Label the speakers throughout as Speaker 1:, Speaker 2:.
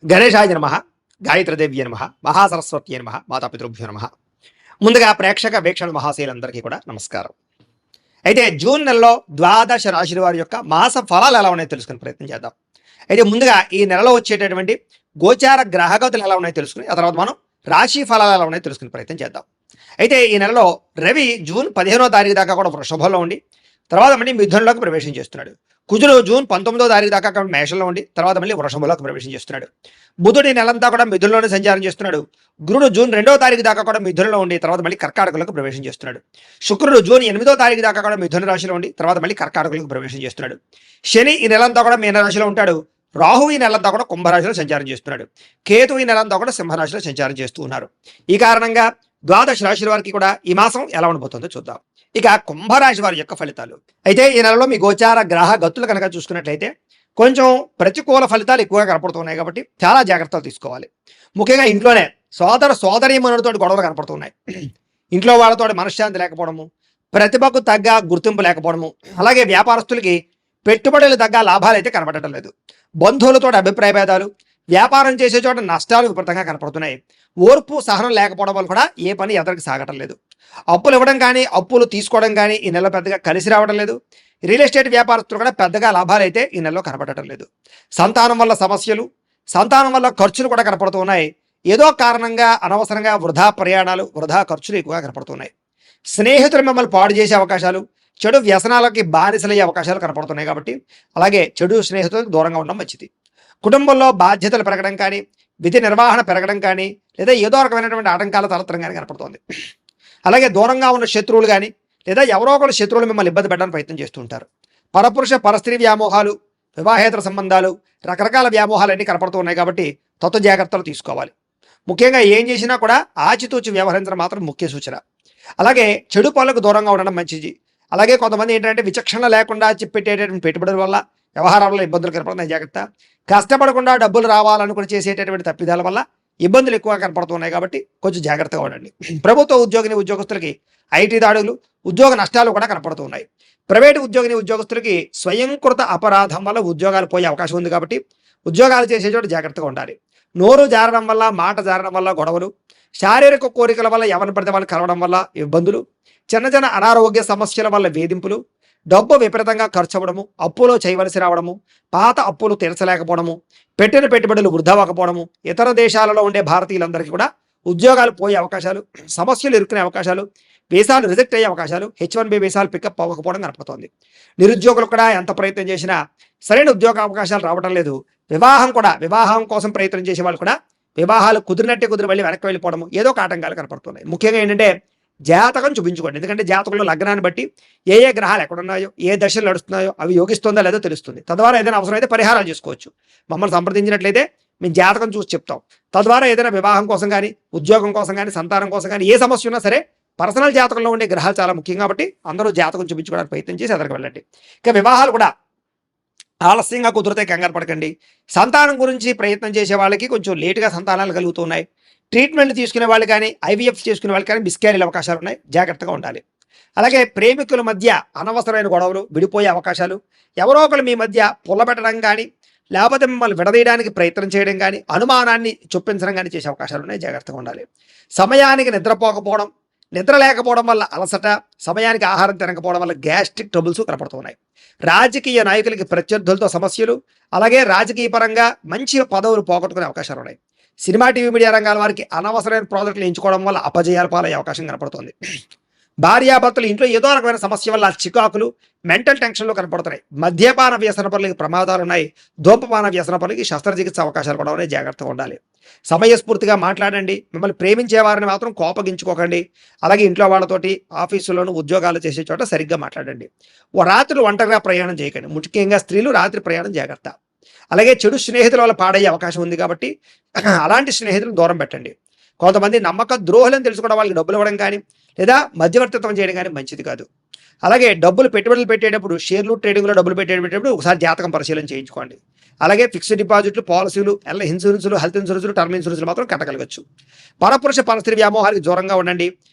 Speaker 1: గణేశాయ నమః, గాయత్రీదేవ్యై నమః, మహాసరస్వత్యై నమః, మాతాపితృభ్యో నమః. ముందుగా ప్రేక్షక వీక్షణ మహాశయులందరికీ కూడా నమస్కారం. అయితే జూన్ నెలలో ద్వాదశ రాశుల వారి యొక్క మాస ఫలాలు ఎలా ఉన్నాయో తెలుసుకునే ప్రయత్నం చేద్దాం. అయితే ముందుగా ఈ నెలలో వచ్చేటటువంటి గోచార గ్రహగతులు ఎలా ఉన్నాయో తెలుసుకుని ఆ తర్వాత మనం రాశి ఫలాలు ఎలా ఉన్నాయో తెలుసుకునే ప్రయత్నం చేద్దాం. అయితే ఈ నెలలో రవి జూన్ 15వ తారీఖు దాకా కూడా వృషభంలో ఉండి తర్వాత మళ్ళీ మిథునంలోకి ప్రవేశం చేస్తున్నాడు. కుజుడు జూన్ 19వ తారీఖు దాకా మేషంలో ఉండి తర్వాత మళ్ళీ వృషభంలోకి ప్రవేశం చేస్తున్నాడు. బుధుడు ఈ నెలంతా కూడా మిథునంలోనే సంచారం చేస్తున్నాడు. గురుడు జూన్ 2వ తారీఖు దాకా కూడా మిథునంలో ఉండి తర్వాత మళ్ళీ కర్కాటకంలోకి ప్రవేశం చేస్తున్నాడు. శుక్రుడు జూన్ 8వ తారీఖు దాకా కూడా మిథున రాశిలో ఉండి తర్వాత మళ్ళీ కర్కాటకంలోకి ప్రవేశం చేస్తున్నాడు. శని ఈ నెలంతా కూడా మీన రాశిలో ఉంటాడు. రాహు ఈ నెలంతా కూడా కుంభరాశిలో సంచారం చేస్తున్నాడు. కేతు ఈ నెలంతా కూడా సింహరాశిలో సంచారం చేస్తూ ఉన్నారు. ఈ కారణంగా ద్వాదశ రాశుల వారికి కూడా ఈ మాసం ఎలా ఉండబోతుందో చూద్దాం. ఇక కుంభరాశి వారి యొక్క ఫలితాలు. అయితే ఈ నెలలో మీ గోచార గ్రహ గతులు కనుక చూసుకున్నట్లయితే కొంచెం ప్రతికూల ఫలితాలు ఎక్కువగా కనపడుతున్నాయి కాబట్టి చాలా జాగ్రత్తలు తీసుకోవాలి. ముఖ్యంగా ఇంట్లోనే సోదరీమణులతో గొడవలు కనపడుతున్నాయి. ఇంట్లో వాళ్ళతో మనశ్శాంతి లేకపోవడము, ప్రతిభకు తగ్గ గుర్తింపు లేకపోవడము, అలాగే వ్యాపారస్తులకి పెట్టుబడులు తగ్గ లాభాలు అయితే కనపడటం లేదు. బంధువులతో అభిప్రాయ భేదాలు, వ్యాపారం చేసే చోట నష్టాలు విపరీతంగా కనపడుతున్నాయి. ఓర్పు సహనం లేకపోవడం వల్ల కూడా ఏ పని ఎదరికి సాగటం లేదు. అప్పులు ఇవ్వడం కానీ అప్పులు తీసుకోవడం కానీ ఈ నెల పెద్దగా కలిసి రావడం లేదు. రియల్ ఎస్టేట్ వ్యాపారస్తులు కూడా పెద్దగా లాభాలు అయితే ఈ నెలలో కనపడటం లేదు. సంతానం వల్ల సమస్యలు, సంతానం వల్ల ఖర్చులు కూడా కనపడుతూ ఉన్నాయి. ఏదో కారణంగా అనవసరంగా వృధా ప్రయాణాలు, వృధా ఖర్చులు ఎక్కువగా కనపడుతున్నాయి. స్నేహితులు మిమ్మల్ని పాడు చేసే అవకాశాలు, చెడు వ్యసనాలకి బానిసలయ్యే అవకాశాలు కనపడుతున్నాయి. కాబట్టి అలాగే చెడు స్నేహితులకు దూరంగా ఉండడం మంచిది. కుటుంబంలో బాధ్యతలు పెరగడం కానీ, విధి నిర్వహణ పెరగడం కానీ, లేదా ఏదో రకమైనటువంటి ఆటంకాల తలెత్తడం కానీ కనపడుతోంది. అలాగే దూరంగా ఉన్న శత్రువులు కానీ లేదా ఎవరో ఒకరు శత్రువులు మిమ్మల్ని ఇబ్బంది పెట్టడానికి ప్రయత్నం చేస్తూ ఉంటారు. పరపురుష పరస్త్రీ వ్యామోహాలు, వివాహేతర సంబంధాలు, రకరకాల వ్యామోహాలు అన్నీ కనపడుతూ ఉన్నాయి. కాబట్టి తత్వ జాగ్రత్తలు తీసుకోవాలి. ముఖ్యంగా ఏం చేసినా కూడా ఆచితూచి వ్యవహరించడం మాత్రం ముఖ్య సూచన. అలాగే చెడు పనులకు దూరంగా ఉండడం మంచిది. అలాగే కొంతమంది ఏంటంటే విచక్షణ లేకుండా చెప్పేటటువంటి పెట్టుబడుల వల్ల వ్యవహారాల వల్ల ఇబ్బందులు కనపడుతున్నాయి. జాగ్రత్త. కష్టపడకుండా డబ్బులు రావాలనుకుని చేసేటటువంటి తప్పిదాల వల్ల ఇబ్బందులు ఎక్కువగా కనపడుతున్నాయి. కాబట్టి కొంచెం జాగ్రత్తగా ఉండండి. ప్రభుత్వ ఉద్యోగస్తులకి ఐటీ దాడులు, ఉద్యోగ నష్టాలు కూడా కనపడుతున్నాయి. ప్రైవేటు ఉద్యోగస్తులకి స్వయంకృత అపరాధం వల్ల ఉద్యోగాలు పోయే అవకాశం ఉంది. కాబట్టి ఉద్యోగాలు చేసే చోట జాగ్రత్తగా ఉండాలి. నోరు జారడం వల్ల, మాట జారడం వల్ల గొడవలు, శారీరక కోరికల వల్ల ఎవరిని పడితే వాళ్ళు కలవడం వల్ల ఇబ్బందులు, చిన్న చిన్న అనారోగ్య సమస్యల వల్ల వేధింపులు, డబ్బు విపరీతంగా ఖర్చు అవ్వడము, అప్పులో చేయవలసి రావడము, పాత అప్పులు తీర్చలేకపోవడము, పెట్టిన పెట్టుబడులు వృధా అవ్వకపోవడము, ఇతర దేశాలలో ఉండే భారతీయులందరికీ కూడా ఉద్యోగాలు పోయే అవకాశాలు, సమస్యలు ఇరుక్కునే అవకాశాలు, వీసాలు రిజెక్ట్ అయ్యే అవకాశాలు, H1B వీసాలు పికప్ అవ్వకపోవడం కనపడుతోంది. నిరుద్యోగులు కూడా ఎంత ప్రయత్నం చేసినా సరైన ఉద్యోగ అవకాశాలు రావడం లేదు. వివాహం కోసం ప్రయత్నం చేసే వాళ్ళు కూడా వివాహాలు కుదిరినట్టే కుదిరి మళ్ళీ వెనక్కి వెళ్ళిపోవడము, ఏదో ఒక ఆటంకాలు కనపడుతున్నాయి. ముఖ్యంగా ఏంటంటే జాతకం చూపించుకోండి. ఎందుకంటే జాతకంలో లగ్నాన్ని బట్టి ఏ గ్రహాలు ఎక్కడున్నాయో, ఏ దశలు నడుస్తున్నాయో అవి యోగిస్తుందో లేదో తెలుస్తుంది. తద్వారా ఏదైనా అవసరమైతే పరిహారాలు చేసుకోవచ్చు. మమ్మల్ని సంప్రదించినట్లయితే మేము జాతకం చూసి చెప్తాం. తద్వారా ఏదైనా వివాహం కోసం కానీ, ఉద్యోగం కోసం కానీ, సంతానం కోసం కానీ ఏ సమస్య ఉన్నా సరే పర్సనల్ జాతకంలో ఉండే గ్రహాలు చాలా ముఖ్యం. కాబట్టి అందరూ జాతకం చూపించుకోవడానికి ప్రయత్నం చేసి ఎదరికి వెళ్ళండి. ఇక వివాహాలు కూడా ఆలస్యంగా కుదిరితే కంగారు పడకండి. సంతానం గురించి ప్రయత్నం చేసే వాళ్ళకి కొంచెం లేటుగా సంతానాలు కలుగుతున్నాయి. ట్రీట్మెంట్ తీసుకునే వాళ్ళు కానీ, IVF చేసుకునే వాళ్ళు కానీ మిస్క్యారేజ్ అవకాశాలు ఉన్నాయి. జాగ్రత్తగా ఉండాలి. అలాగే ప్రేమికుల మధ్య అనవసరమైన గొడవలు, విడిపోయే అవకాశాలు, ఎవరో ఒకరు మీ మధ్య పుల్లబెట్టడం కానీ, లేకపోతే మిమ్మల్ని విడదీయడానికి ప్రయత్నం చేయడం కానీ, అనుమానాన్ని చొప్పించడం కానీ చేసే అవకాశాలు ఉన్నాయి. జాగ్రత్తగా ఉండాలి. సమయానికి నిద్రపోకపోవడం, నిద్ర లేకపోవడం వల్ల అలసట, సమయానికి ఆహారం తినకపోవడం వల్ల గ్యాస్ట్రిక్ ట్రబుల్స్ కనపడుతున్నాయి. రాజకీయ నాయకులకి ప్రత్యర్థులతో సమస్యలు, అలాగే రాజకీయ పరంగా మంచి పదవులు పోగొట్టుకునే అవకాశాలు ఉన్నాయి. సినిమా, టీవీ, మీడియా రంగాల వారికి అనవసరమైన ప్రాజెక్టులు ఎంచుకోవడం వల్ల అపజయాల పాలయ్యే అవకాశం కనపడుతుంది. భార్యాభర్తలు ఇంట్లో ఏదో రకమైన సమస్య వల్ల చికాకులు, మెంటల్ టెన్షన్లు కనపడుతున్నాయి. మద్యపాన వ్యసన పనులకి ప్రమాదాలు ఉన్నాయి. ధూమపాన వ్యసన పనులకి శస్త్రచికిత్స అవకాశాలు కూడా ఉన్నాయి. జాగ్రత్తగా ఉండాలి. సమయస్ఫూర్తిగా మాట్లాడండి. మిమ్మల్ని ప్రేమించే వారిని మాత్రం కోపగించుకోకండి. అలాగే ఇంట్లో వాళ్ళతోటి, ఆఫీసులోను, ఉద్యోగాలు చేసే చోట సరిగ్గా మాట్లాడండి. రాత్రులు ఒంటరిగా ప్రయాణం చేయకండి. ముఖ్యంగా స్త్రీలు రాత్రి ప్రయాణం జాగ్రత్త. అలాగే చెడు స్నేహితుల వల్ల పాడయ్యే అవకాశం ఉంది. కాబట్టి అలాంటి స్నేహితులను దూరం పెట్టండి. కొంతమంది నమ్మక ద్రోహులను తెలుసుకోవడం, వాళ్ళకి డబ్బులు ఇవ్వడం కానీ లేదా మధ్యవర్తిత్వం చేయడం కానీ మంచిది కాదు. అలాగే పెట్టుబడులు పెట్టేటప్పుడు, షేర్లు ట్రేడింగ్లో డబ్బులు పెట్టేటప్పుడు ఒకసారి జాతకం పరిశీలన చేయించుకోండి. అలాగే ఫిక్స్డ్ డిపాజిట్లు, పాలసీలు, ఇన్సూరెన్సులు, హెల్త్ ఇన్సూరెన్సులు, టర్మ్ ఇన్సూరెన్సులు మాత్రం కట్టగలగచ్చు. పరపురుష పరస్త్రీ వ్యామోహానికి దూరంగా ఉండండి.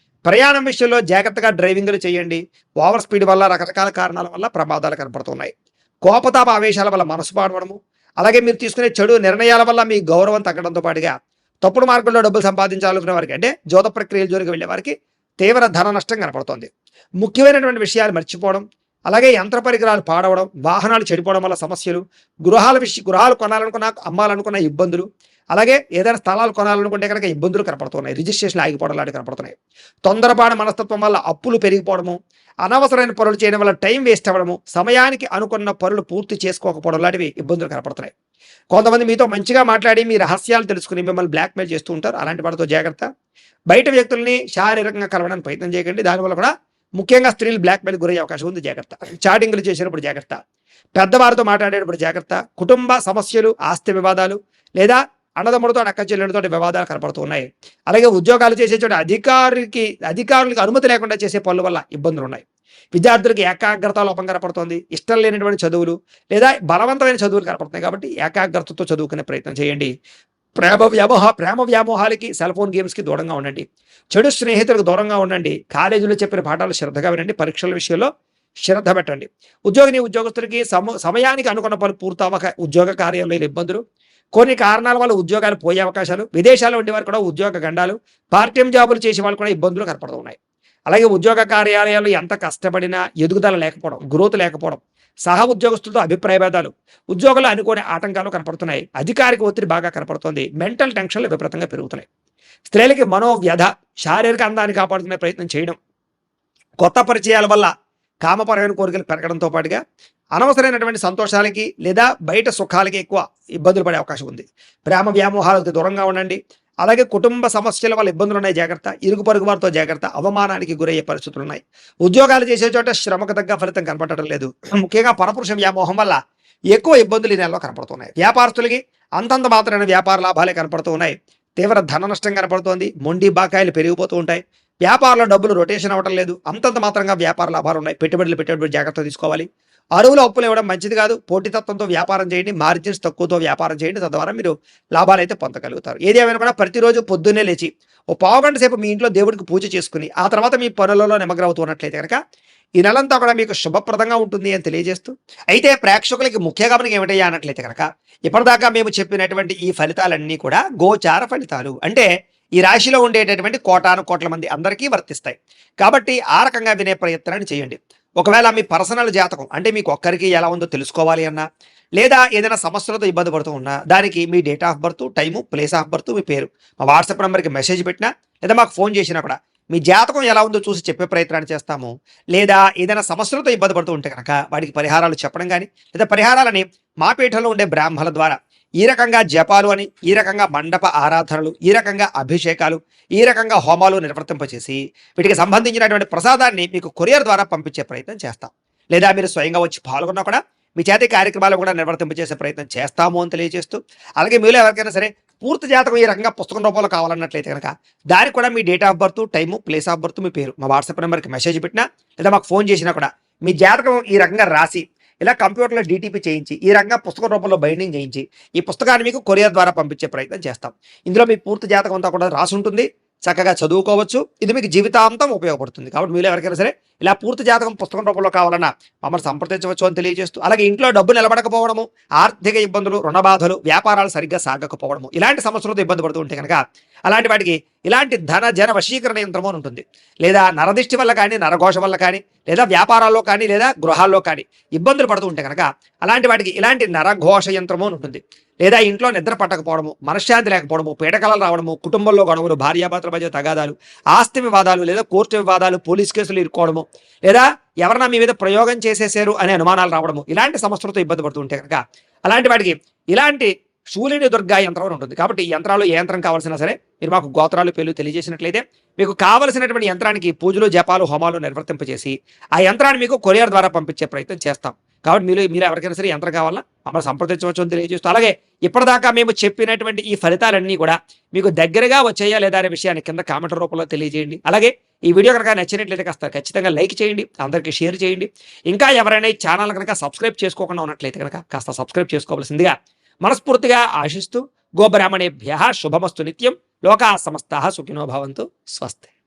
Speaker 1: ప్రయాణం విషయంలో జాగ్రత్తగా డ్రైవింగ్లు చేయండి. ఓవర్ స్పీడ్ వల్ల, రకరకాల కారణాల వల్ల ప్రమాదాలు కనపడుతున్నాయి. కోపతాప ఆవేశాల వల్ల మనసు పాడవడము, అలాగే మీరు తీసుకునే చెడు నిర్ణయాల వల్ల మీ గౌరవం తగ్గడంతో పాటుగా తప్పుడు మార్గంలో డబ్బులు సంపాదించాలనుకునే వారికి అంటే జోత ప్రక్రియల జోలికి వెళ్ళే వారికి తీవ్ర ధన నష్టం కనపడుతోంది. ముఖ్యమైనటువంటి విషయాలు మర్చిపోవడం, అలాగే యంత్ర పరికరాలు పాడవడం, వాహనాలు చెడిపోవడం వల్ల సమస్యలు, గృహాలు కొనాలనుకున్నా అమ్మాలనుకున్న ఇబ్బందులు, అలాగే ఏదైనా స్థలాలు కొనాలనుకుంటే కనుక ఇబ్బందులు కనపడుతున్నాయి. రిజిస్ట్రేషన్ ఆగిపోవడం లాంటివి కనపడుతున్నాయి. తొందరపాటు మనస్తత్వం వల్ల అప్పులు పెరిగిపోవడము, అనవసరమైన పనులు చేయడం వల్ల టైం వేస్ట్ అవ్వడము, సమయానికి అనుకున్న పనులు పూర్తి చేసుకోకపోవడం లాంటివి ఇబ్బందులు కనపడుతున్నాయి. కొంతమంది మీతో మంచిగా మాట్లాడి మీ రహస్యాలు తెలుసుకుని మిమ్మల్ని బ్లాక్మెయిల్ చేస్తూ ఉంటారు. అలాంటి వాటితో జాగ్రత్త. బయట వ్యక్తుల్ని శారీరకంగా కలవడానికి ప్రయత్నం చేయకండి. దానివల్ల కూడా ముఖ్యంగా స్త్రీలు బ్లాక్మెయిల్ గురయ్యే అవకాశం ఉంది. జాగ్రత్త. చాటింగ్లు చేసేటప్పుడు జాగ్రత్త. పెద్దవారితో మాట్లాడేటప్పుడు జాగ్రత్త. కుటుంబ సమస్యలు, ఆస్తి వివాదాలు లేదా అన్నదమ్ములతో అక్క చెల్లెలతో వివాదాలు కనపడుతూ ఉన్నాయి. అలాగే ఉద్యోగాలు చేసే చోట అధికారులకు అనుమతి లేకుండా చేసే పనుల వల్ల ఇబ్బందులు ఉన్నాయి. విద్యార్థులకు ఏకాగ్రత లోపం కనపడుతోంది. ఇష్టం లేనటువంటి చదువులు లేదా బలవంతమైన చదువులు కనపడుతున్నాయి. కాబట్టి ఏకాగ్రతతో చదువుకునే ప్రయత్నం చేయండి. ప్రేమ వ్యామోహాలకి, సెల్ ఫోన్ గేమ్స్కి దూరంగా ఉండండి. చెడు స్నేహితులకు దూరంగా ఉండండి. కాలేజీలో చెప్పిన పాఠాలు శ్రద్ధగా వినండి. పరీక్షల విషయంలో శ్రద్ధ పెట్టండి. ఉద్యోగస్తులకి సమయానికి అనుకున్న పనులు పూర్తవక ఉద్యోగ కార్యాలయంలో ఇబ్బందులు, కొన్ని కారణాల వల్ల ఉద్యోగాలు పోయే అవకాశాలు, విదేశాల్లో ఉండే వారు కూడా ఉద్యోగ గండాలు, పార్ట్ టైం జాబులు చేసే వాళ్ళు కూడా ఇబ్బందులు కనపడుతూ ఉన్నాయి. అలాగే ఉద్యోగ కార్యాలయాలు ఎంత కష్టపడినా ఎదుగుదల లేకపోవడం, గ్రోత్ లేకపోవడం, సహ ఉద్యోగస్తులతో అభిప్రాయ భేదాలు, ఉద్యోగులు అనుకోని ఆటంకాలు కనపడుతున్నాయి. అధికారిక ఒత్తిడి బాగా కనపడుతోంది. మెంటల్ టెన్షన్లు విపరీతంగా పెరుగుతున్నాయి. స్త్రీలకి మనోవ్యధ, శారీరక అందాన్ని కాపాడుకునే ప్రయత్నం చేయడం, కొత్త పరిచయాల వల్ల కామపరమైన కోరికలు పెరగడంతో పాటుగా అనవసరమైనటువంటి సంతోషాలకి లేదా బయట సుఖాలకి ఎక్కువ ఇబ్బందులు పడే అవకాశం ఉంది. ప్రేమ వ్యామోహాలకు దూరంగా ఉండండి. అలాగే కుటుంబ సమస్యల వల్ల ఇబ్బందులు ఉన్నాయి. జాగ్రత్త. ఇరుగు పొరుగు వారితో జాగ్రత్త. అవమానానికి గురయ్యే పరిస్థితులు ఉన్నాయి. ఉద్యోగాలు చేసే చోట శ్రమకు తగ్గ ఫలితం కనపడటం లేదు. ముఖ్యంగా పరపురుష వ్యామోహం వల్ల ఎక్కువ ఇబ్బందులు ఈ నెలలో కనపడుతున్నాయి. వ్యాపారస్తులకి అంతంత మాత్రమైన వ్యాపార లాభాలే కనపడుతూ ఉన్నాయి. తీవ్ర ధన నష్టం కనపడుతోంది. మొండి బాకాయలు పెరిగిపోతూ ఉంటాయి. వ్యాపారంలో డబ్బులు రొటేషన్ అవ్వడం లేదు. అంతంత మాత్రంగా వ్యాపార లాభాలు ఉన్నాయి. పెట్టుబడులు జాగ్రత్త తీసుకోవాలి. అరువులు అప్పులు ఇవ్వడం మంచిది కాదు. పోటీతత్వంతో వ్యాపారం చేయండి. మార్జిన్స్ తక్కువతో వ్యాపారం చేయండి. తద్వారా మీరు లాభాలు అయితే పొందగలుగుతారు. ఏది ఏమైనా కూడా ప్రతిరోజు పొద్దున్నే లేచి ఓ పావుగంట సేపు మీ ఇంట్లో దేవుడికి పూజ చేసుకుని ఆ తర్వాత మీ పనులలో నిమగ్నమవుతున్నట్లయితే కనుక ఈ నెలంతా కూడా మీకు శుభప్రదంగా ఉంటుంది అని తెలియజేస్తూ, అయితే ప్రేక్షకులకి ముఖ్య గమనిక ఏమిటయ్యా అన్నట్లయితే కనుక ఇప్పటిదాకా మేము చెప్పినటువంటి ఈ ఫలితాలన్నీ కూడా గోచార ఫలితాలు. అంటే ఈ రాశిలో ఉండేటటువంటి కోటాను కోట్ల మంది అందరికీ వర్తిస్తాయి. కాబట్టి ఆ రకంగా వినే ప్రయత్నాన్ని చేయండి. ఒకవేళ మీ పర్సనల్ జాతకం అంటే మీకు ఒక్కరికి ఎలా ఉందో తెలుసుకోవాలి అన్నా, లేదా ఏదైనా సమస్యలతో ఇబ్బంది పడుతూ ఉన్నా, దానికి మీ date of birth, time, place of birth, మీ పేరు మా వాట్సాప్ నెంబర్కి మెసేజ్ పెట్టినా లేదా మాకు ఫోన్ చేసినా కూడా మీ జాతకం ఎలా ఉందో చూసి చెప్పే ప్రయత్నాన్ని చేస్తాము. లేదా ఏదైనా సమస్యలతో ఇబ్బంది పడుతూ ఉంటే కనుక వాటికి పరిహారాలు చెప్పడం కానీ లేదా పరిహారాలని మా పీఠంలో ఉండే బ్రాహ్మణుల ద్వారా ఈ రకంగా జపాలు అని, ఈ రకంగా మండప ఆరాధనలు, ఈ రకంగా అభిషేకాలు, ఈ రకంగా హోమాలు నిర్వర్తింపచేసి వీటికి సంబంధించినటువంటి ప్రసాదాన్ని మీకు కొరియర్ ద్వారా పంపించే ప్రయత్నం చేస్తాం. లేదా మీరు స్వయంగా వచ్చి పాల్గొన్నా కూడా మీ చేతి కార్యక్రమాలు కూడా నిర్వర్తింపచేసే ప్రయత్నం చేస్తాము అని తెలియజేస్తూ, అలాగే మీలో ఎవరికైనా సరే పూర్తి జాతకం ఈ రకంగా పుస్తకం రూపంలో కావాలన్నట్లయితే కనుక దానికి కూడా మీ date of birth, time, place of birth, మీ పేరు మా వాట్సాప్ నెంబర్కి మెసేజ్ పెట్టినా లేదా మాకు ఫోన్ చేసినా కూడా మీ జాతకం ఈ రకంగా రాసి ఇలా కంప్యూటర్లో డీటీపీ చేయించి ఈ రకంగా పుస్తకం రూపంలో బైండింగ్ చేయించి ఈ పుస్తకాన్ని మీకు కొరియర్ ద్వారా పంపించే ప్రయత్నం చేస్తాం. ఇందులో మీ పూర్తి జాతకం అంతా కూడా రాసి ఉంటుంది. చక్కగా చదువుకోవచ్చు. ఇది మీకు జీవితాంతం ఉపయోగపడుతుంది. కాబట్టి మీరు ఎవరికైనా సరే ఇలా పూర్తి జాతకం పుస్తకం రూపంలో కావాలన్నా మమ్మల్ని సంప్రదించవచ్చు అని తెలియజేస్తూ, అలాగే ఇంట్లో డబ్బు నిలబడకపోవడము, ఆర్థిక ఇబ్బందులు, రుణ బాధలు, వ్యాపారాలు సరిగ్గా సాగకపోవడము, ఇలాంటి సమస్యలతో ఇబ్బంది పడుతూ ఉంటే కనుక అలాంటి వాటికి ఇలాంటి ధన జన వశీకరణ యంత్రము అని ఉంటుంది. లేదా నరదిష్టి వల్ల కానీ, నరఘోష వల్ల కానీ, లేదా వ్యాపారాల్లో కానీ, లేదా గృహాల్లో కానీ ఇబ్బందులు పడుతూ ఉంటే కనుక అలాంటి వాటికి ఇలాంటి నరఘోష యంత్రము అని ఉంటుంది. లేదా ఇంట్లో నిద్ర పట్టకపోవడము, మనశ్శాంతి లేకపోవడము, పీడకలలు రావడము, కుటుంబంలో గొడవలు, భార్యాభర్తల మధ్య తగాదాలు, ఆస్తి వివాదాలు లేదా కోర్టు వివాదాలు, పోలీస్ కేసులు ఇరుక్కోవడము, లేదా ఎవరన్నా మీ మీద ప్రయోగం చేసేసారు అనే అనుమానాలు రావడము, ఇలాంటి సమస్యలతో ఇబ్బంది పడుతూ ఉంటే కనుక అలాంటి వాటికి ఇలాంటి శూలిని దుర్గా యంత్రం అని ఉంటుంది. కాబట్టి ఈ యంత్రాలు ఏ యంత్రం కావాల్సినా సరే మీరు మాకు గోత్రాలు పేర్లు తెలియజేసినట్లయితే మీకు కావలసినటువంటి యంత్రానికి పూజలు, జపాలు, హోమాలు నిర్వర్తింపజేసి ఆ యంత్రాన్ని మీకు కొరియర్ ద్వారా పంపించే ప్రయత్నం చేస్తాం. కాబట్టి మీరు ఎవరికైనా సరే యంత్రం కావాలన్నా మమ్మల్ని సంప్రదించవచ్చు అని తెలియజేస్తూ, అలాగే ఇప్పటిదాకా మేము చెప్పినటువంటి ఈ ఫలితాలన్నీ కూడా మీకు దగ్గరగా వచ్చాయా లేదా అనే విషయాన్ని కింద కామెంట్ రూపంలో తెలియజేయండి. అలాగే ఈ వీడియో కనుక నచ్చినట్లయితే కాస్త ఖచ్చితంగా లైక్ చేయండి, అందరికీ షేర్ చేయండి. ఇంకా ఎవరైనా ఈ ఛానల్ కనుక సబ్స్క్రైబ్ చేసుకోకుండా ఉన్నట్లయితే కనుక కాస్త సబ్స్క్రైబ్ చేసుకోవాల్సిందిగా మనస్ఫూర్తిగా ఆశిస్తూ, గోబ్రాహ్మణేభ్యః శుభమస్తు నిత్యం. లోకా సమస్తాః సుఖినో భవంతు. స్వస్తి.